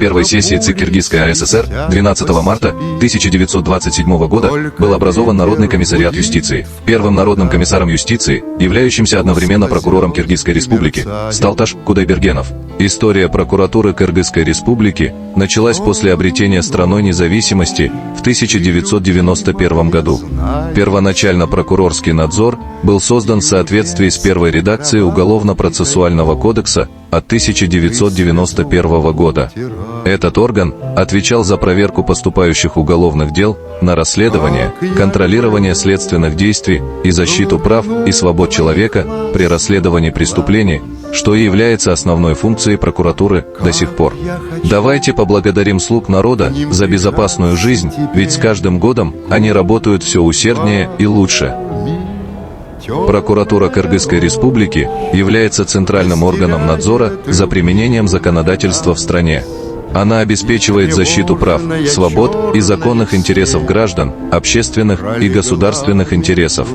первой сессии ЦИК Киргизской АССР 12 марта 1927 года был образован Народный комиссариат юстиции. Первым народным комиссаром юстиции, являющимся одновременно прокурором Киргизской республики, стал Таш Кудайбергенов. История прокуратуры Кыргызской республики началась после обретения страной независимости в 1991 году. Первоначально прокурорский надзор был создан в соответствии с первой редакцией Уголовно-процессуального кодекса от 1991 года. Этот орган отвечал за проверку поступающих уголовных дел, на расследование, контролирование следственных действий и защиту прав и свобод человека при расследовании преступлений, что и является основной функцией прокуратуры до сих пор. Давайте поблагодарим слуг народа за безопасную жизнь, ведь с каждым годом они работают все усерднее и лучше. Прокуратура Кыргызской республики является центральным органом надзора за применением законодательства в стране. Она обеспечивает защиту прав, свобод и законных интересов граждан, общественных и государственных интересов.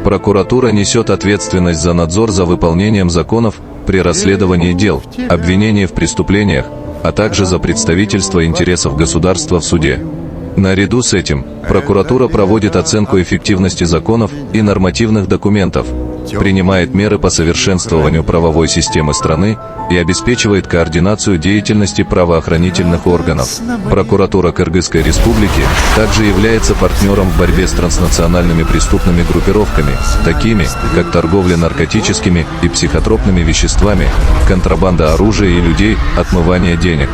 Прокуратура несет ответственность за надзор за выполнением законов при расследовании дел, обвинении в преступлениях, а также за представительство интересов государства в суде. Наряду с этим, прокуратура проводит оценку эффективности законов и нормативных документов, принимает меры по совершенствованию правовой системы страны и обеспечивает координацию деятельности правоохранительных органов. Прокуратура Кыргызской республики также является партнером в борьбе с транснациональными преступными группировками, такими как торговля наркотическими и психотропными веществами, контрабанда оружия и людей, отмывание денег.